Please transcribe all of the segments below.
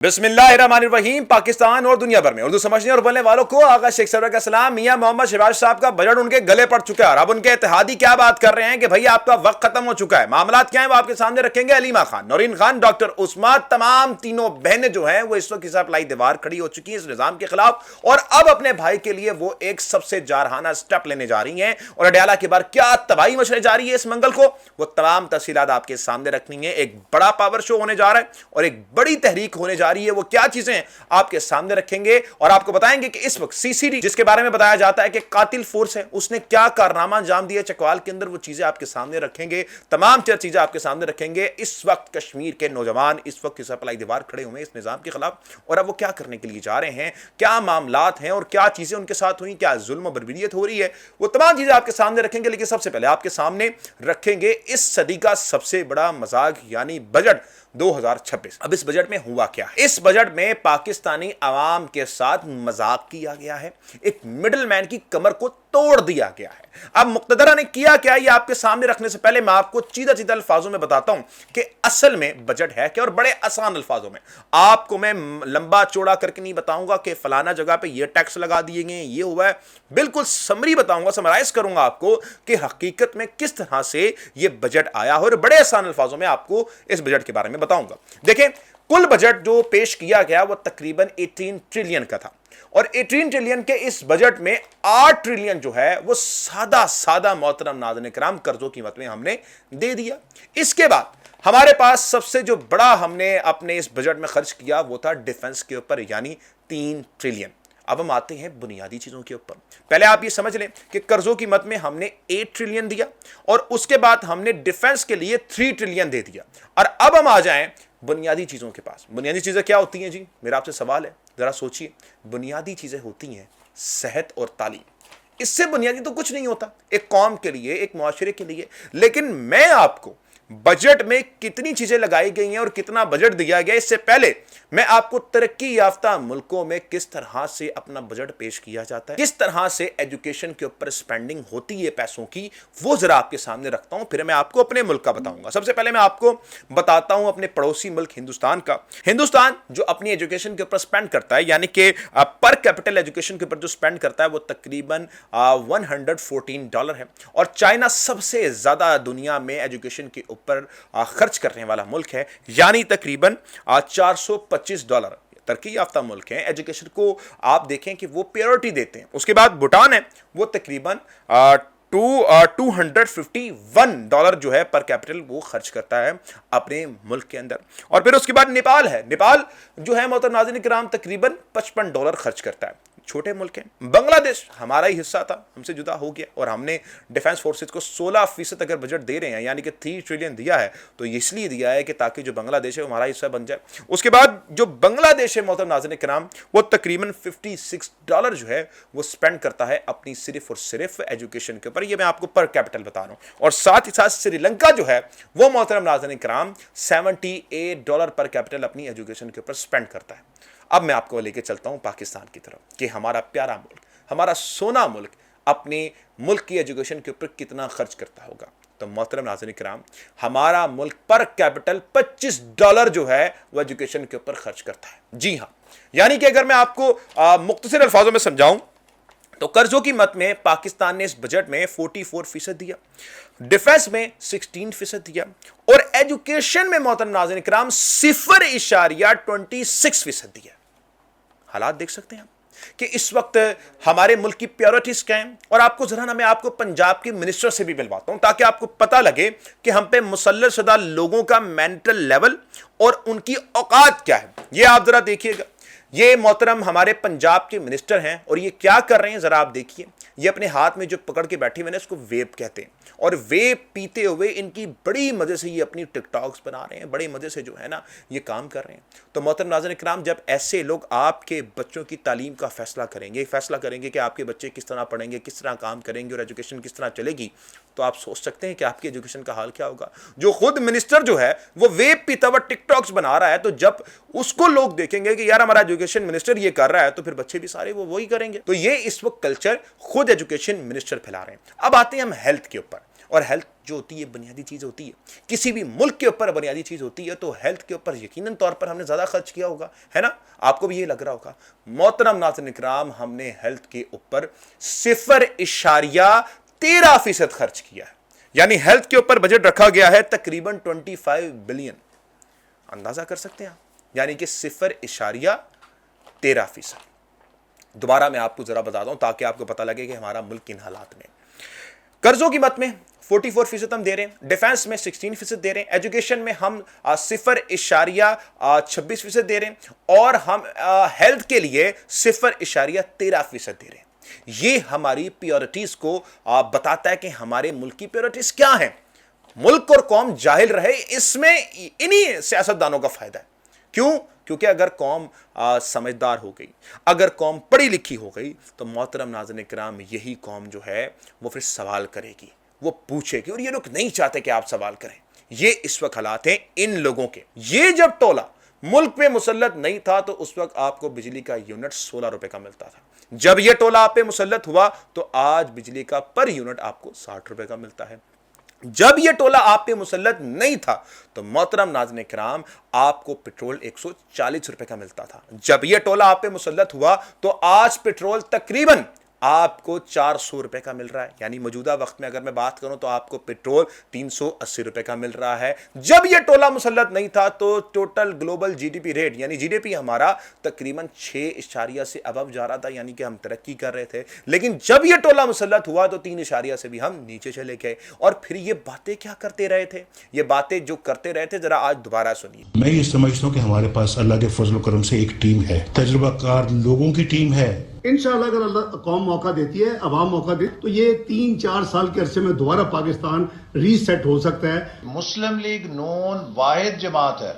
बिस्मिल्लाहिर्रहमानिर्रहीम। पाकिस्तान और दुनिया भर में उर्दू समझने और बोलने वालों को आगा शेख सरवर का सलाम। मियां मोहम्मद शहबाज साहब का बजट उनके गले पड़ चुका है और अब उनके इत्तेहादी क्या बात कर रहे हैं कि भाई आपका वक्त खत्म हो चुका है। मामलात क्या है वो आपके सामने रखेंगे। अलीमा खान, नौरीन खान, डॉक्टर उस्मा, तमाम तीनों बहनें जो हैं वो इस वक्त हिसाब लाई दीवार खड़ी हो चुकी है इस निजाम के खिलाफ और अब अपने भाई के लिए वो एक सबसे जारहाना स्टेप लेने जा रही हैं और अडयाला के बाद क्या तबाही मचने जा रही है इस मंगल को, वो तमाम तफसीलात आपके सामने रखनी है। एक बड़ा पावर शो होने जा रहा है और एक बड़ी तहरीक होने जा रही है। वो क्या चीजें आपके सामने रखेंगे और आपको बताएंगे कि इस वक्त सीसीडी जिसके बारे में बताया जाता है कि कातिल फोर्स है, उसने क्या कारनामा अंजाम दिया चकवाल के अंदर, वो चीजें आपके सामने रखेंगे। तमाम चीजें आपके सामने रखेंगे। इस वक्त कश्मीर के नौजवान इस वक्त सप्लाई दीवार खड़े हुए इस निजाम के खिलाफ और अब वो क्या करने के लिए जा रहे हैं, क्या मामलात हैं और क्या चीजें उनके साथ हुई, क्या जुल्म बर्बरियत हो रही है, वो तमाम चीजें आपके सामने रखेंगे। लेकिन सबसे पहले आपके सामने रखेंगे इस सदी का सबसे बड़ा मजाक यानी बजट 2026। अब इस बजट में हुआ क्या है? इस बजट में पाकिस्तानी आवाम के साथ मजाक किया गया है, एक मिडलमैन की कमर को तोड़ दिया गया है। अब मुक्तदरा ने किया क्या, ये आपके सामने रखने से पहले मैं आपको सीधा सीधा अल्फाजों में बताता हूं कि असल में बजट है क्या, और बड़े आसान अल्फाजों में आपको मैं लंबा चौड़ा करके नहीं बताऊंगा कि फलाना जगह पे ये टैक्स लगा दिए गए, ये हुआ है। बिल्कुल समरी बताऊंगा, समराइज करूंगा आपको कि हकीकत में किस तरह से ये बजट आया हो और बड़े आसान अल्फाजों में आपको इस बजट के बारे में बताऊंगा। देखें, कुल बजट जो पेश किया गया वो तकरीबन 18 ट्रिलियन का था और 18 ट्रिलियन के इस बजट में 8 ट्रिलियन जो है वो सादा सादा मोहतरम नाज़रीन किराम कर्जों की मद में हमने दे दिया। इसके बाद हमारे पास सबसे जो बड़ा हमने अपने इस बजट में खर्च किया वो था डिफेंस के ऊपर, यानी 3 ट्रिलियन। अब हम आते हैं बुनियादी चीजों के ऊपर। पहले आप ये समझ लें कि कर्जों की मद में हमने 8 ट्रिलियन दिया और उसके बाद हमने डिफेंस के लिए 3 ट्रिलियन दे दिया। और अब हम आ जाएं बुनियादी चीजों के पास। बुनियादी चीजें क्या होती हैं जी? मेरा आपसे सवाल है, जरा सोचिए। बुनियादी चीजें होती हैं सेहत और तालीम। इससे बुनियादी तो कुछ नहीं होता एक कौम के लिए, एक मुआशरे के लिए। लेकिन मैं आपको बजट में कितनी चीजें लगाई गई हैं और कितना बजट दिया गया, इससे पहले मैं आपको तरक्की याफ्ता मुल्कों में किस तरह से अपना बजट पेश किया जाता है, किस तरह से एजुकेशन के ऊपर स्पेंडिंग होती है पैसों की, वो जरा आपके सामने रखता हूं। फिर मैं आपको अपने मुल्क का बताऊंगा। सबसे पहले मैं आपको बताता हूं अपने पड़ोसी मुल्क हिंदुस्तान का। हिंदुस्तान जो अपनी एजुकेशन के ऊपर स्पेंड करता है, यानी कि पर कैपिटल एजुकेशन के ऊपर जो स्पेंड करता है वो तकरीबन $114 है और चाइना सबसे ज्यादा दुनिया में एजुकेशन के ऊपर खर्च करने वाला मुल्क है, यानी तकरीबन $425। तरक्की याफ्ता मुल्क हैं, एजुकेशन को आप देखें कि वो प्रायोरिटी देते हैं। उसके बाद भूटान है, वो तकरीबन $251 जो है पर कैपिटल वो खर्च करता है अपने मुल्क के अंदर। और फिर उसके बाद नेपाल है। नेपाल जो है मोहतरम नाज़रीन किराम तकरीबन $55 खर्च करता है। छोटे मुल्क हैं। बांग्लादेश हमारा ही हिस्सा था, हमसे जुदा हो गया और हमने डिफेंस फोर्सेस को 16% अगर बजट दे रहे हैं, यानी कि 3 ट्रिलियन दिया है, तो इसलिए दिया है कि ताकि जो बांग्लादेश है वो हमारा हिस्सा बन जाए। उसके बाद जो बांग्लादेश है मोहतरम नाज़रीन किराम, वो तकरीबन $56 जो है वो स्पेंड करता है अपनी सिर्फ और सिर्फ एजुकेशन के ऊपर। ये मैं आपको पर कैपिटल बता रहा हूँ। और साथ ही साथ श्रीलंका जो है वो मोहतरम नाज़रीन किराम $78 पर कैपिटल अपनी एजुकेशन के ऊपर स्पेंड करता है। अब मैं आपको लेके चलता हूं पाकिस्तान की तरफ कि हमारा प्यारा मुल्क, हमारा सोना मुल्क अपने मुल्क की एजुकेशन के ऊपर कितना खर्च करता होगा। तो मोहतरम नाज़रीन किराम, हमारा मुल्क पर कैपिटल $25 जो है वो एजुकेशन के ऊपर खर्च करता है। जी हाँ, यानी कि अगर मैं आपको मुख्तसर अल्फाजों में समझाऊं तो कर्जों की मद में पाकिस्तान ने इस बजट में 44% दिया, डिफेंस में 16% दिया और एजुकेशन में मोहतरम नाज़रीन किराम 0.26% दिया। हालात देख सकते हैं आप कि इस वक्त हमारे मुल्क की प्रायोरिटीज क्या हैं। और आपको जरा ना मैं आपको पंजाब के मिनिस्टर से भी मिलवाता हूं ताकि आपको पता लगे कि हम पे मुसल्लत शुदा लोगों का मेंटल लेवल और उनकी औकात क्या है। ये आप जरा देखिएगा, ये मोहतरम हमारे पंजाब के मिनिस्टर हैं और ये क्या कर रहे हैं जरा आप देखिए। ये अपने हाथ में जो पकड़ के बैठे हुए हैं इसको वेप कहते हैं और वेप पीते हुए इनकी बड़ी मजे से ये अपनी टिकटॉक्स बना रहे हैं, बड़े मजे से जो है ना ये काम कर रहे हैं। तो मोहतरम नाज़रीन किराम, जब ऐसे लोग आपके बच्चों की तालीम का फैसला करेंगे कि आपके बच्चे किस तरह पढ़ेंगे, किस तरह काम करेंगे और एजुकेशन किस तरह चलेगी, तो आप सोच सकते हैं कि आपकी एजुकेशन का हाल क्या होगा। जो खुद मिनिस्टर जो है वो वेप पीता हुआ टिकटॉक्स बना रहा है, तो जब उसको लोग देखेंगे कि यार हमारा एजुकेशन मिनिस्टर ये कर रहा है, तो फिर बच्चे भी सारे वो वही करेंगे। तो ये इस वक्त कल्चर खुद एजुकेशन मिनिस्टर फैला रहे हैं। अब आते हैं हम हेल्थ के ऊपर और हेल्थ जो होती है बुनियादी चीज होती है, किसी भी मुल्क के ऊपर बुनियादी चीज होती है, तो हेल्थ के ऊपर यकीनन तौर पर हमने ज्यादा खर्च किया होगा, है ना? आपको भी ये लग रहा होगा। मोहतरम नाज़रीन इकराम, हमने हेल्थ के ऊपर 0.13% खर्च किया है, यानी हेल्थ के ऊपर बजट रखा गया है तकरीबन 25 बिलियन। अंदाजा कर सकते हैं आप, यानी कि 0.13%। दोबारा मैं आपको जरा बताता हूं ताकि आपको पता लगे कि हमारा मुल्क किन हालात में। कर्जों की मत में 44% हम दे रहे हैं, डिफेंस में 16% दे रहे हैं, एजुकेशन में हम 0.26% दे रहे हैं, और हम हेल्थ के लिए 0.13% दे रहे हैं। ये हमारी प्रायोरिटीज को बताता है कि हमारे मुल्क की प्रायोरिटीज क्या है। मुल्क और कौम जाहिल रहे, इसमें इन्हीं सियासतदानों का फायदा है। क्यों? क्योंकि अगर कौम समझदार हो गई, अगर कौम पढ़ी लिखी हो गई, तो मोहतरम नाज़रीन किराम यही कौम जो है वो फिर सवाल करेगी, वो पूछेगी। और ये लोग नहीं चाहते कि आप सवाल करें। ये इस वक्त हालात हैं इन लोगों के। ये जब टोला मुल्क पे मुसल्लत नहीं था तो उस वक्त आपको बिजली का यूनिट 16 रुपए का मिलता था। जब यह टोला आप पे मुसल्लत हुआ तो आज बिजली का पर यूनिट आपको 60 रुपए का मिलता है। जब यह टोला आप पे मुसल्लत नहीं था तो मोहतरम नाज़रीन किराम आपको पेट्रोल 140 रुपए का मिलता था। जब यह टोला आप पे मुसल्लत हुआ तो आज पेट्रोल तकरीबन आपको 400 रुपए का मिल रहा है। यानी मौजूदा वक्त में अगर मैं बात करूं तो आपको पेट्रोल 380 रुपए का मिल रहा है। जब यह टोला मुसल्लत नहीं था तो टोटल ग्लोबल जीडीपी रेट, यानी जीडीपी हमारा तकरीबन 6 से अबव जा रहा था, यानी कि हम तरक्की कर रहे थे। लेकिन जब यह टोला मुसल्लत हुआ तो 3 से भी हम नीचे चले गए। और फिर ये बातें क्या करते रहे थे? ये बातें जो करते रहे थे जरा आज दोबारा सुनिए। मैं ये समझता हूँ कि हमारे पास अल्लाह के फजल करम से एक टीम है, तजुर्बाकार लोगों की टीम है। इंशाअल्लाह अगर अल्लाह कौम मौका देती है, अवाम मौका दे, तो ये 3-4 साल के अरसे में दोबारा पाकिस्तान रीसेट हो सकता है। मुस्लिम लीग नून वाहिद जमात है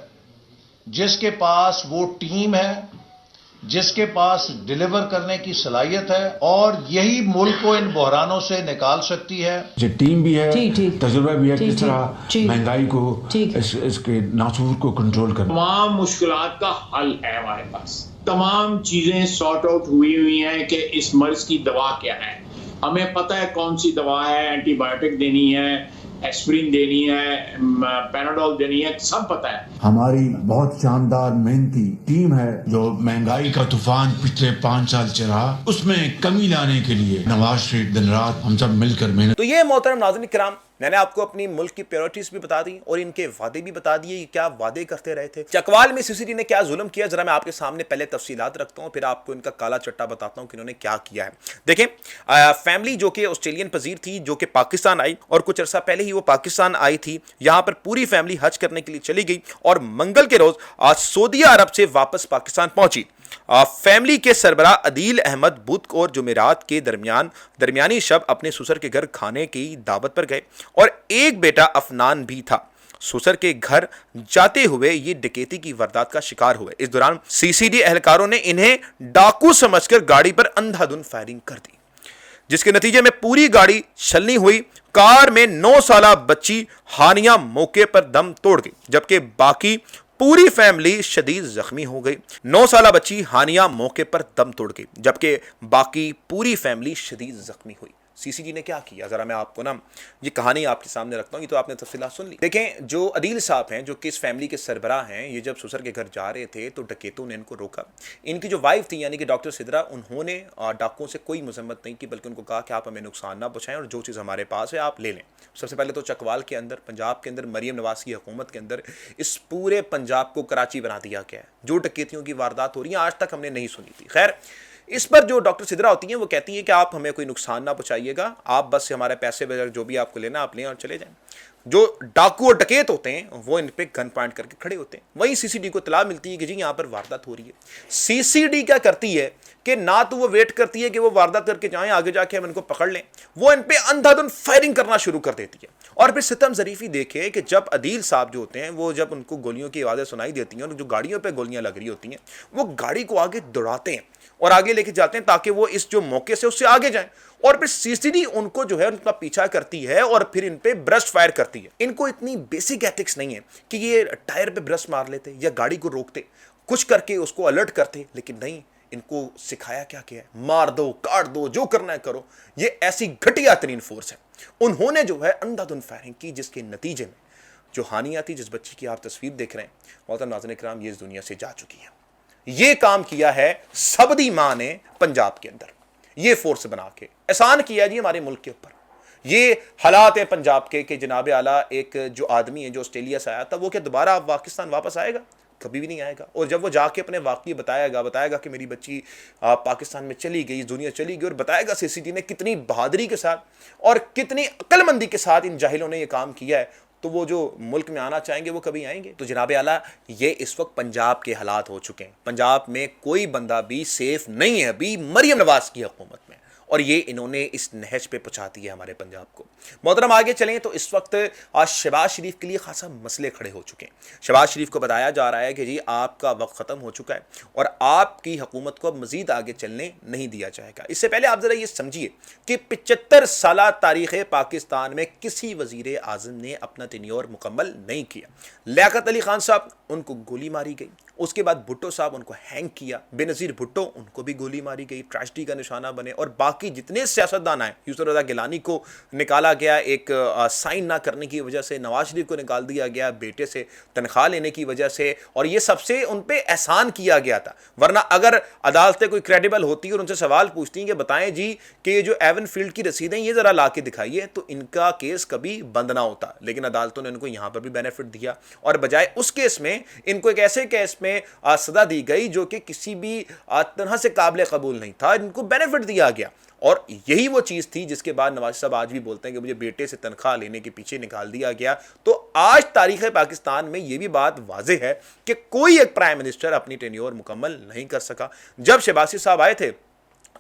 जिसके पास वो टीम है, जिसके पास डिलीवर करने की सलाहियत है, और यही मुल्क को इन बहरानों से निकाल सकती है। जो टीम भी है, तजुर्बा भी है किस तरह महंगाई को, इसके नासूर को कंट्रोल करना। तमाम मुश्किलात का हल है हमारे पास, तमाम चीजें सॉर्ट आउट हुई हैं कि इस मर्ज की दवा क्या है। हमें पता है कौन सी दवा है, एंटीबायोटिक देनी है, एस्प्रिन देनी है, पैनाडोल देनी है, सब पता है। हमारी बहुत शानदार मेहनती टीम है जो महंगाई का तूफान पिछले 5 साल चला, उसमें कमी लाने के लिए नवाज शरीफ दिन रात हम सब मिलकर मेहनत। तो ये मोहतरम नाज़रीन किराम, मैंने आपको अपनी मुल्क की प्रायोरिटीज भी बता दी और इनके वादे भी बता दिए कि क्या वादे करते रहे थे। चकवाल में सीसीडी ने क्या जुल्म किया, जरा मैं आपके सामने पहले तफसीलात रखता हूं, फिर आपको इनका काला चट्टा बताता हूं कि इन्होंने क्या किया है। देखें, फैमिली जो कि ऑस्ट्रेलियन पजीर थी, जो कि पाकिस्तान आई, और कुछ अर्सा पहले ही वो पाकिस्तान आई थी। यहां पर पूरी फैमिली हज करने के लिए चली गई और मंगल के रोज आज सऊदी अरब से वापस पाकिस्तान पहुंची। फैमिली के सरबराह अदील अहमद बुध और जुमेरात के दरमियानी शब अपने ससुर के घर खाने की दावत पर गए और एक बेटा अफनान भी था। ससुर के घर जाते हुए ये डकैती की वारदात का शिकार हुए। इस दौरान सीसीडी एहलकारों ने इन्हें डाकू समझकर गाड़ी पर अंधाधुंध फायरिंग कर दी, जिसके नतीजे में पूरी गाड़ी छलनी हुई। कार में 9 साला बच्ची हानिया मौके पर दम तोड़ गई, जबकि बाकी पूरी फैमिली शदीद जख्मी हो गई। 9 साला बच्ची हानिया मौके पर दम तोड़ गई, जबकि बाकी पूरी फैमिली शदीद जख्मी हुई। सीसीडी ने क्या किया, जरा मैं आपको ना ये कहानी आपके सामने रखता हूँ, ये तो आपने तफसीलात सुन ली। देखें, जो अदील साहब हैं, जो कि इस फैमिली के सरबराह हैं, ये जब ससुर के घर जा रहे थे तो डकैतों ने इनको रोका। इनकी जो वाइफ थी यानी कि डॉक्टर सिद्रा, उन्होंने डाकुओं से कोई मजम्मत नहीं की, बल्कि उनको कहा कि आप हमें नुकसान ना पहुँचाएं और जो चीज़ हमारे पास है आप ले लें। सबसे पहले तो चकवाल के अंदर, पंजाब के अंदर, मरीम नवाज की हुकूमत के अंदर इस पूरे पंजाब को कराची बना दिया गया है। जो डकैतियों की वारदात हो रही है आज तक हमने नहीं सुनी थी। खैर, इस पर जो डॉक्टर सिद्रा होती हैं वो कहती हैं कि आप हमें कोई नुकसान ना पहुंचाइएगा, आप बस हमारे पैसे वगैरह जो भी आपको लेना आप लें और चले जाएं। जो डाकू और डकैत होते हैं वो इन पे गन पॉइंट करके खड़े होते हैं। वहीं सीसीडी को इत्तला मिलती है कि जी यहाँ पर वारदात हो रही है। सीसीडी क्या करती है कि ना तो वो वेट करती है कि वो वारदात करके जाएं, आगे जाके हम इनको पकड़ लें, वो इन पे अंधाधुंध फायरिंग करना शुरू कर देती है। और फिर सितम ज़रीफ़ी देखे कि जब अदील साहब जो होते हैं वो जब उनको गोलियों की आवाज़ें सुनाई देती हैं और जो गाड़ियों पे गोलियां लग रही होती हैं, वो गाड़ी को आगे दौड़ाते हैं और आगे लेके जाते हैं ताकि वो इस जो मौके से उससे आगे जाएं। और फिर सीसीडी उनको जो है उनका पीछा करती है और फिर इन पे ब्रश फायर करती है। इनको इतनी बेसिक एथिक्स नहीं है कि ये टायर पे ब्रश मार लेते या गाड़ी को रोकते, कुछ करके उसको अलर्ट करते, लेकिन नहीं, इनको सिखाया क्या है, मार दो, काट दो, जो करना है करो। ये ऐसी घटिया तरीन फोर्स है। उन्होंने जो है अंधाधुंध फायरिंग की, जिसके नतीजे में जो हानियां थी, जिस बच्ची की आप तस्वीर देख रहे हैं, मोहतरम नाज़रीन किराम, ये इस दुनिया से जा चुकी है। ये काम किया है सबदी मां ने पंजाब के अंदर, ये फोर्स बना के एहसान किया जी हमारे मुल्क के ऊपर। ये हालात है पंजाब के कि जनाब आला एक जो आदमी है जो ऑस्ट्रेलिया से आया था, वो क्या दोबारा पाकिस्तान वापस आएगा? कभी भी नहीं आएगा। और जब वो जाके अपने वाकई बताएगा कि मेरी बच्ची पाकिस्तान में चली गई, दुनिया चली गई, और बताएगा सीसीटी ने कितनी बहादुरी के साथ और कितनी अक्लमंदी के साथ इन जाहिलों ने ये काम किया है, तो वो जो मुल्क में आना चाहेंगे वो कभी आएंगे। तो जनाब आला ये इस वक्त पंजाब के हालात हो चुके हैं। पंजाब में कोई बंदा भी सेफ नहीं है अभी मरियम नवाज की हुकूमत में, और ये इन्होंने इस नहज पे पहुंचा दी है हमारे पंजाब को। मोहतरम आगे चलें तो इस वक्त आज शहबाज शरीफ के लिए खासा मसले खड़े हो चुके हैं। शहबाज शरीफ को बताया जा रहा है कि जी आपका वक्त ख़त्म हो चुका है और आपकी हुकूमत को अब मज़ीद आगे चलने नहीं दिया जाएगा। इससे पहले आप ज़रा ये समझिए कि 75 साल तारीख़ पाकिस्तान में किसी वज़ीर आज़म ने अपना टेन्योर मुकम्मल नहीं किया। लियाकत अली खान साहब, उनको गोली मारी गई। उसके बाद भुट्टो साहब, उनको हैंग किया। बेनज़ीर भुट्टो, उनको भी गोली मारी गई, ट्रेजेडी का निशाना बने। और बाकी जितने सियासतदान आए, यूसुफ रज़ा गिलानी को निकाला गया एक साइन ना करने की वजह से, नवाज शरीफ को निकाल दिया गया बेटे से तनख्वाह लेने की वजह से, और ये सबसे उन पे एहसान किया गया था। वरना अगर अदालतें कोई क्रेडिबल होती और उनसे सवाल पूछती हैं कि बताएं जी कि ये जो एवन फील्ड की रसीदें ये ज़रा ला के दिखाइए, तो इनका केस कभी बंद ना होता। लेकिन अदालतों ने इनको यहाँ पर भी बेनिफिट दिया, और बजाय उस केस में इनको एक ऐसे केस में सजा दी गई जो कि किसी भी तरह से काबिल कबूल नहीं था, इनको बेनिफिट दिया गया। और यही वो चीज़ थी जिसके बाद नवाज साहब आज भी बोलते हैं कि मुझे बेटे से तनख्वाह लेने के पीछे निकाल दिया गया। तो आज तारीख़ पाकिस्तान में ये भी बात वाज़ेह है कि कोई एक प्राइम मिनिस्टर अपनी टेन्योर मुकम्मल नहीं कर सका। जब शहबाज साहब आए थे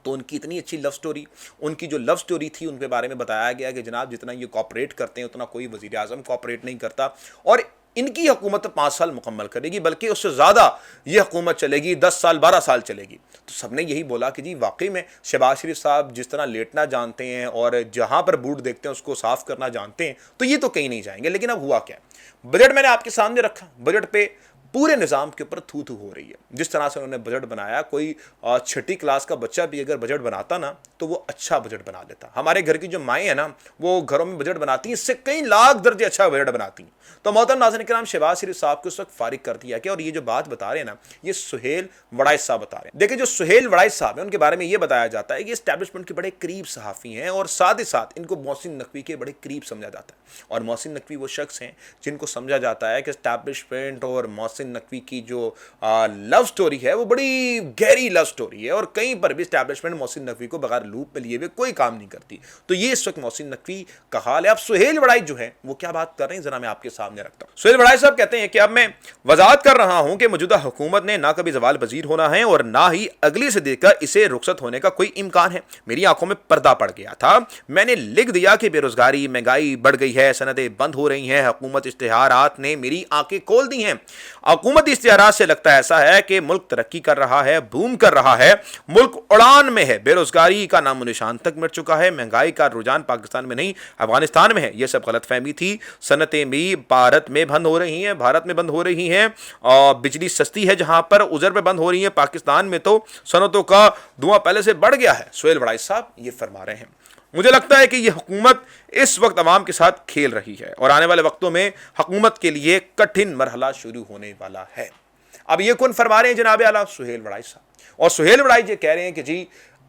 तो उनकी इतनी अच्छी लव स्टोरी, उनकी जो लव स्टोरी थी उनके बारे में बताया गया कि जनाब जितना ये कॉपरेट करते हैं उतना कोई वज़ीर आज़म कॉपरेट नहीं करता, और इनकी हुकूमत 5 साल मुकम्मल करेगी, बल्कि उससे ज़्यादा ये हुकूमत चलेगी, 10 साल 12 साल चलेगी। तो सबने यही बोला कि जी वाकई में शहबाज शरीफ साहब जिस तरह लेटना जानते हैं और जहाँ पर बूट देखते हैं उसको साफ़ करना जानते हैं, तो ये तो कहीं नहीं जाएंगे। लेकिन अब हुआ क्या? बजट मैंने आपके सामने रखा, बजट पे पूरे निज़ाम के ऊपर थू थू हो रही है। जिस तरह से उन्होंने बजट बनाया, कोई 6ठी क्लास का बच्चा भी अगर बजट बनाता ना तो वो अच्छा बजट बना लेता। हमारे घर की जो माएँ हैं ना, वो घरों में बजट बनाती हैं, इससे कई लाख दर्जे अच्छा बजट बनाती हैं। तो मोहतरम नाज़रीन किराम, शहबाज शरीफ साहब को उस वक्त फारिग कर दिया गया। और ये जो बात बता रहे हैं ना, ये सुहेल वड़ाइच साहब बता रहे हैं। देखिए, जो सुहेल वड़ाइच साहब हैं उनके बारे में ये बताया जाता है कि इस्टेब्लिशमेंट के बड़े करीब सहाफ़ी हैं, और साथ ही साथ इनको मोहसिन नकवी के बड़े करीब समझा जाता है। और मोहसिन नकवी वो शख्स हैं जिनको समझा जाता है कि इस्टेब्लिशमेंट और मोहसिन नकवी की जो लव स्टोरी है वो बड़ी गहरी लव स्टोरी है, और कहीं पर भी इस्टेब्लिशमेंट मोहसिन नकवी को बगैर लूप में लिए हुए कोई काम नहीं करती। तो ये इस वक्त मोहसिन नकवी का हाल है। अब सुहेल वड़ाइच जो है वो क्या बात कर रहे हैं, जरा मैं आपके सामने रखता हूं। सुहेल वड़ाइच साहब कहते हैं कि अब मैं वजाहत कर रहा हूं कि मौजूदा हुकूमत ने ना कभी जवाल वजीर होना है और ना ही अगली से देखकर इसे रुखसत होने का कोई इम्कान है। मेरी आंखों में पर्दा पड़ गया था। मैंने लिख दिया कि बेरोजगारी, महंगाई बढ़ गई है, सनतें बंद हो रही हैं। हुकूमत इश्तिहारात ने मेरी आंखें खोल दी हैं। हुकूमत इश्तिहारात से लगता ऐसा है कि मुल्क तरक्की कर रहा है, बूम कर रहा है, मुल्क उड़ान में है। बेरोजगारी का नामो निशान तक मिट चुका है। महंगाई का रुझान पाकिस्तान में नहीं अफगानिस्तान में है। यह सब गलतफहमी थी। सनतें भी भारत में बंद हो रही हैं, और बिजली सस्ती है जहां पर उजर पे बंद हो रही है। पाकिस्तान में तो सनतों का धुआं पहले से बढ़ गया है। सुहेल वड़ाइच साहब ये फरमा रहे हैं। मुझे लगता है कि यह हुकूमत इस वक्त अवाम के साथ खेल रही है और आने वाले वक्तों में हुकूमत के लिए कठिन मरहला शुरू होने वाला है। अब ये कौन फरमा रहे हैं जनाब आला? सुहेल वड़ाइच साहब। और सुहेल वड़ाइच ये कह रहे हैं कि जी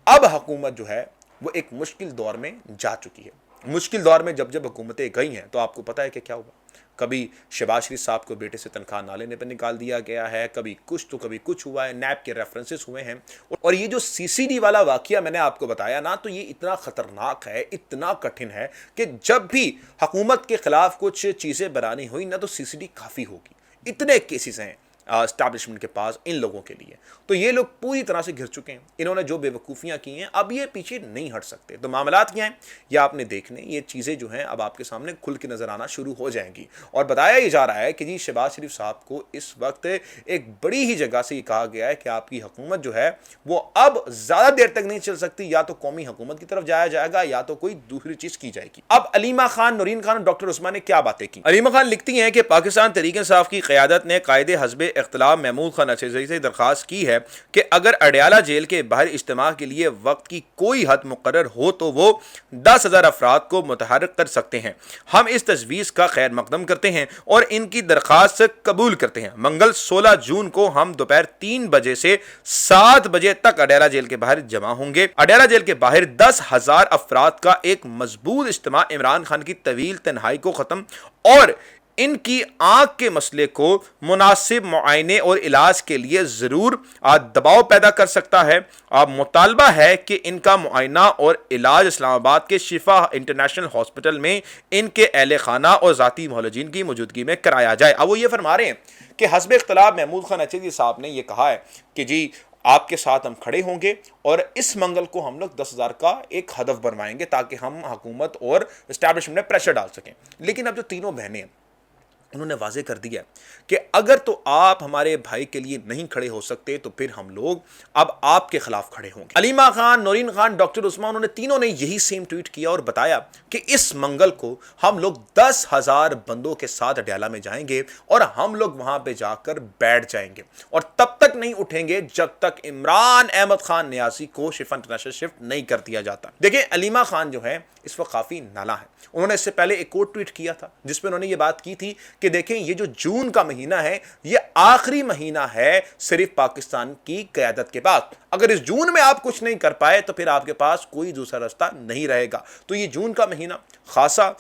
अब हुकूमत जो है वो एक मुश्किल दौर में जा चुकी है। मुश्किल दौर में जब हुकूमतें गई हैं तो आपको पता है कि क्या हुआ। कभी शहबाज शरीफ साहब को बेटे से तनख्वाह ना लेने पर निकाल दिया गया है, कभी कुछ तो कभी कुछ हुआ है, नैब के रेफरेंसेस हुए हैं। और ये जो सीसीडी वाला वाकया मैंने आपको बताया ना, तो ये इतना ख़तरनाक है, इतना कठिन है कि जब भी हुकूमत के ख़िलाफ़ कुछ चीज़ें बनानी हुई ना तो सीसीडी काफ़ी होगी। इतने केसेस हैं एस्टैब्लिशमेंट के पास इन लोगों के लिए। तो ये लोग पूरी तरह से घिर चुके हैं। इन्होंने जो बेवकूफ़ियाँ की हैं अब ये पीछे नहीं हट सकते। तो मामलात क्या हैं ये आपने देखने, ये चीज़ें जो हैं अब आपके सामने खुल के नज़र आना शुरू हो जाएंगी। और बताया ये जा रहा है कि जी शहबाज शरीफ साहब को इस वक्त एक बड़ी ही जगह से ये कहा गया है कि आपकी हुकूमत जो है वो अब ज़्यादा देर तक नहीं चल सकती। या तो कौमी हुकूमत की तरफ जाया जाएगा या तो कोई दूसरी चीज़ की जाएगी। अब अलीमा खान, नूरीन खान और डॉक्टर उस्मान ने क्या बातें की। अलीमा खान लिखती हैं कि पाकिस्तान तहरीक इंसाफ की क़यादत ने कायदे हज़्ब इख्तिलाफ महमूद खान अचेज़ई से दरख्वास्त की है कि अगर अडयाला जेल के बाहर इज्तिमा के लिए वक्त की कोई हद मुकर्रर हो तो वो 10,000 अफराद को मुतहर्रिक कर सकते हैं। हम इस तजवीज़ का खैर मकदम करते हैं और इनकी दरख्वास्त कबूल करते हैं। मंगल 16 जून को हम दोपहर 3 बजे से 7 बजे तक अडयाला जेल के बाहर जमा होंगे। अडयाला जेल के बाहर 10,000 अफराद का एक मजबूत इज्तिमा इमरान खान की तवील तन्हाई को ख़त्म और इनकी आंख के मसले को मुनासिब मुआयने और इलाज के लिए ज़रूर दबाव पैदा कर सकता है। मुतालबा है कि इनका मुआयना और इलाज इस्लामाबाद के शिफा इंटरनेशनल हॉस्पिटल में इनके अहले खाना और ज़ाती मुअल्लिजीन की मौजूदगी में कराया जाए। अब वो ये फरमा रहे हैं कि हस्ब इख्तिलाफ महमूद खान अचेज़ई साहब ने यह कहा है कि जी आपके साथ हम खड़े होंगे और इस मंगल को हम लोग 10,000 का एक हदफ बनवाएंगे ताकि हम हुकूमत और इस्टेब्लिशमेंट में प्रेशर डाल सकें। लेकिन अब जो तीनों बहनें हैं उन्होंने वाजे कर दिया कि अगर तो आप हमारे भाई के लिए नहीं खड़े हो सकते तो फिर हम लोग अब आपके खिलाफ खड़े होंगे। अलीमा खान, नौरीन खान, डॉक्टर उस्मान, उन्होंने तीनों ने यही सेम ट्वीट किया और बताया कि इस मंगल को हम लोग 10,000 बंदों के साथ अडयाला में जाएंगे और हम लोग वहां पे जाकर बैठ जाएंगे और तब तक नहीं उठेंगे जब तक इमरान अहमद खान न्यासी को शिफा इंटरनेशनल शिफ्ट नहीं कर दिया जाता। देखिए अलीमा खान जो है इस वक्त काफी नाला है। उन्होंने इससे पहले एक और ट्वीट किया था जिसमें उन्होंने ये बात की थी कि देखें ये जो जून का महीना है ये आखिरी महीना है सिर्फ पाकिस्तान की क़यादत के बाद। अगर इस जून में आप कुछ नहीं कर पाए तो फिर आपके पास कोई दूसरा रास्ता नहीं रहेगा। तो ये जून का महीना खासा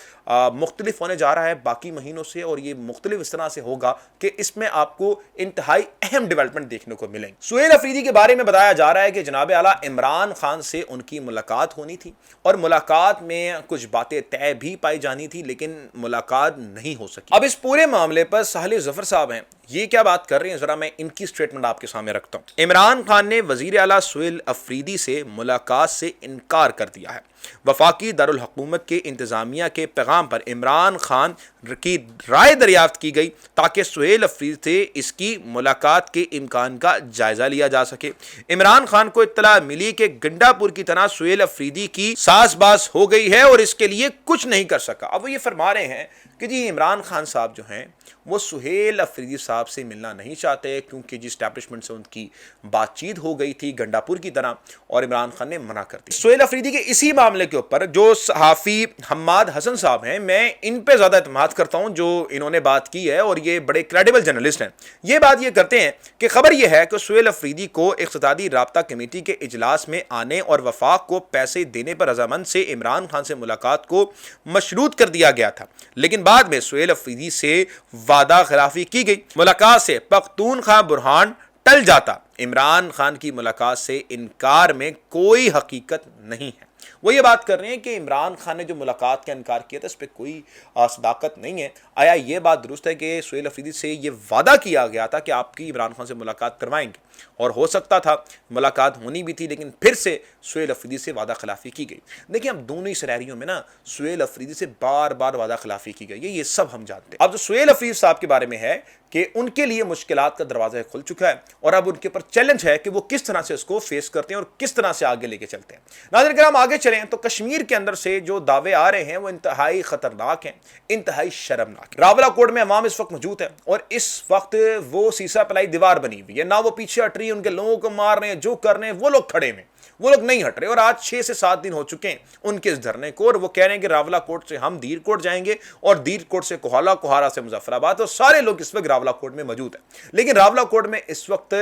मुख्तलिफ होने जा रहा है बाकी महीनों से और ये मुख्तलिफ इस तरह से होगा कि इसमें आपको इंतहाई अहम डेवलपमेंट देखने को मिलेंगे। सुहेल अफरीदी के बारे में बताया जा रहा है कि जनाब आला इमरान खान से उनकी मुलाकात होनी थी और मुलाकात में कुछ बातें तय भी पाई जानी थी लेकिन मुलाकात नहीं हो सकी। अब इस पूरे मामले पर साहिल जफर साहब हैं, ये क्या बात कर रहे हैं, जरा मैं इनकी स्टेटमेंट आपके सामने रखता हूं। इमरान खान ने वजीर आला सुहेल अफरीदी से मुलाकात से इनकार कर दिया है। वफाकी दारुल हुकूमत के इंतजामिया के पैगाम पर इमरान खान की राय दरियाफ्त की गई ताकि सुहेल अफरीदी से इसकी मुलाकात के इम्कान का जायजा लिया जा सके। इमरान खान को इत्तला मिली कि गंडापुर की तरह सुहेल अफरीदी की सासबास हो गई है और इसके लिए कुछ नहीं कर सका। अब वो ये फरमा रहे हैं कि जी इमरान खान साहब जो हैं वो सुहेल अफरीदी साहब से मिलना नहीं चाहते क्योंकि जी एस्टैब्लिशमेंट से उनकी बातचीत हो गई थी गंडापुर की तरह और इमरान खान ने मना कर दी। सुहेल अफरीदी के इसी मामले के ऊपर जो सहाफ़ी हम्माद हसन साहब हैं, मैं इन पे ज़्यादा एतमाद करता हूं जो इन्होंने बात की है और ये बड़े क्रेडिबल जर्नलिस्ट हैं। ये बात ये करते हैं कि खबर यह है कि सुहेल अफरीदी को इक़्तिसादी राब्ता कमेटी के इजलास में आने और वफाक को पैसे देने पर रजामंद से इमरान खान से मुलाकात को मशरूत कर दिया गया था, लेकिन बाद में सुहेल अफरीदी से वादा खिलाफी की गई। मुलाकात से पख्तूनख्वा बुरहान टल जाता। इमरान खान की मुलाकात से इनकार में कोई हकीकत नहीं है। वो ये बात कर रहे हैं कि इमरान खान ने जो मुलाकात का इनकार किया था इस पर कोई सदाकत नहीं है। आया ये बात दुरुस्त है कि सुहेल अफरीदी से ये वादा किया गया था कि आपकी इमरान खान से मुलाकात करवाएंगे और हो सकता था मुलाकात होनी भी थी लेकिन फिर से सुहेल अफरीदी से वादा खिलाफी की गई। देखिए अब दोनों ही सिनेरियो में ना सुहेल अफरीदी से बार बार वादा खिलाफी की गई है, ये सब हम जानते हैं। अब जो सुहेल अफरीदी साहब के बारे में है कि उनके लिए मुश्किलात का दरवाजा खुल चुका है और अब उनके ऊपर चैलेंज है कि वो किस तरह से इसको फेस करते हैं और किस तरह से आगे लेके चलते हैं। नाज़रीन किराम आगे चलें तो कश्मीर के अंदर से जो दावे आ रहे हैं वो इंतहाई खतरनाक हैं, इंतहाई शर्मनाक। रावला कोट में अवाम इस वक्त मौजूद है और इस वक्त वो सीसा पलाई दीवार बनी हुई है, ना वो पीछे हट रही है, उनके लोगों को मार रहे हैं, जो कर रहे हैं वो लोग खड़े में, वो लोग नहीं हट रहे। और आज 6 से 7 दिन हो चुके हैं उनके इस धरने को और वो कह रहे हैं कि रावला कोट से हम दीर कोट जाएंगे और दीर कोट से कोहाला, कोहारा से मुजफ्फराबाद, और सारे लोग इस वक्त रावला कोट में मौजूद है। लेकिन रावला कोट में इस वक्त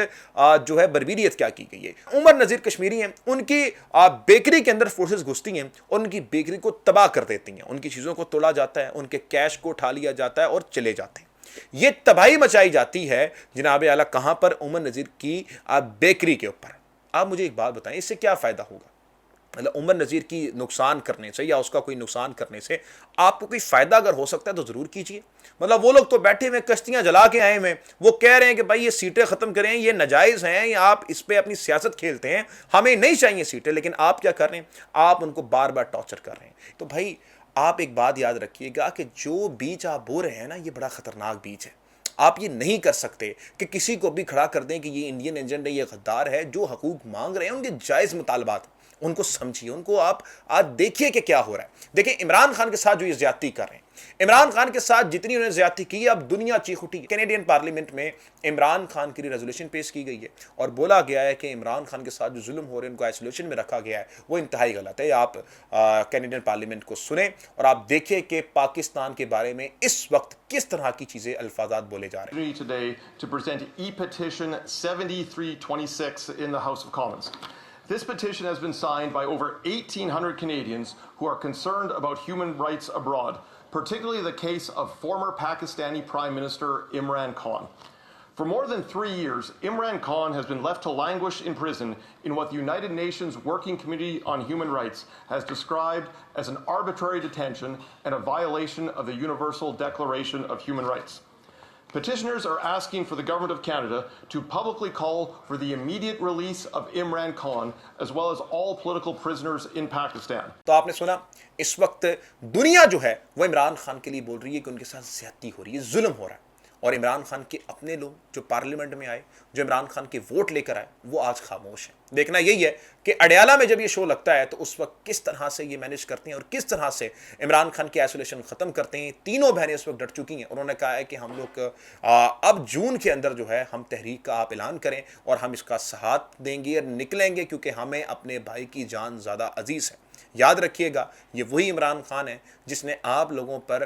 जो है बर्बरियत क्या की गई है। उमर नज़ीर कश्मीरी हैं, उनकी बेकरी के अंदर फोर्सेस घुसती हैं और उनकी बेकरी को तबाह कर देती हैं, उनकी चीज़ों को तोड़ा जाता है, उनके कैश को उठा लिया जाता है और चले जाते हैं। ये तबाही मचाई जाती है जनाब आला कहां पर, उमर नज़ीर की बेकरी के ऊपर। आप मुझे एक बात बताएं, इससे क्या फ़ायदा होगा? मतलब उमर नज़ीर की नुकसान करने से या उसका कोई नुकसान करने से आपको कोई फ़ायदा अगर हो सकता है तो ज़रूर कीजिए। मतलब वो लोग तो बैठे हुए कश्तियाँ जला के आए हुए, वो कह रहे हैं कि भाई ये सीटें ख़त्म करें, ये नाजायज़ हैं, या आप इस पर अपनी सियासत खेलते हैं, हमें नहीं चाहिए सीटें। लेकिन आप क्या कर रहे हैं, आप उनको बार बार टॉर्चर कर रहे हैं। तो भाई आप एक बात याद रखिएगा कि जो बीच आप बो रहे हैं ना, ये बड़ा ख़तरनाक बीच है। आप ये नहीं कर सकते कि किसी को भी खड़ा कर दें कि ये इंडियन एजेंट है, ये गद्दार है। जो हकूक मांग रहे हैं उनके जायज़ मुतालबात, उनको समझिए, उनको आप आज देखिए कि क्या हो रहा है। देखिए इमरान खान के साथ जो ये ज्यादती कर रहे हैं, इमरान खान के साथ जितनी उन्होंने ज्यादती की है, अब दुनिया चीख उठी है। कैनेडियन पार्लियामेंट में इमरान खान के लिए रेजोल्यूशन पेश की गई है और बोला गया है कि इमरान खान के साथ जो जुल्म हो रहे हैं, उनको आइसोलेशन में रखा गया है, वो इंतहाई गलत है। आप कैनेडियन पार्लियामेंट को सुने और आप देखिए कि पाकिस्तान के बारे में इस वक्त किस तरह की चीजें अल्फाजात बोले जा रहे हैं। Today to present e-petition 7326 in the House of Commons. This petition has been signed by over 1,800 Canadians who are concerned about human rights abroad, particularly the case of former Pakistani Prime Minister Imran Khan. For more than 3 years, Imran Khan has been left to languish in prison in what the United Nations Working Committee on Human Rights has described as an arbitrary detention and a violation of the Universal Declaration of Human Rights. Petitioners are asking for the Government of Canada to publicly call for the immediate release of Imran Khan as well as all political prisoners in Pakistan. तो आपने सुना, इस वक्त दुनिया जो है वो इमरान खान के लिए बोल रही है कि उनके साथ ज्यादती हो रही है, जुल्म हो रहा है। और इमरान खान के अपने लोग जो पार्लियामेंट में आए, जो इमरान खान के वोट लेकर आए, वो आज खामोश हैं। देखना यही है कि अडयाला में जब ये शो लगता है तो उस वक्त किस तरह से ये मैनेज करते हैं और किस तरह से इमरान खान की आइसोलेशन ख़त्म करते हैं। तीनों बहनें इस वक्त डट चुकी हैं। उन्होंने कहा है कि हम लोग अब जून के अंदर जो है हम तहरीक का आप ऐलान करें और हम इसका साथ देंगे और निकलेंगे, क्योंकि हमें अपने भाई की जान ज़्यादा अजीज़ है। याद रखिएगा, ये वही इमरान खान है जिसने आप लोगों पर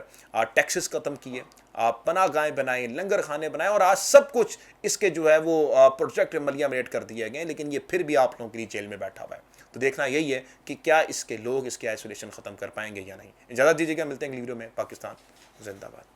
टैक्सेस ख़त्म किए, आप पनाह गाहें बनाई, लंगर खाने बनाए और आज सब कुछ इसके जो है वो प्रोजेक्ट अमलिया में ऐड कर दिए गए, लेकिन ये फिर भी आप लोगों के लिए जेल में बैठा हुआ है। तो देखना यही है कि क्या इसके लोग इसके आइसोलेशन ख़त्म कर पाएंगे या नहीं। इजाज़त दीजिएगा, मिलते हैं अगली वीडियो में। पाकिस्तान जिंदाबाद।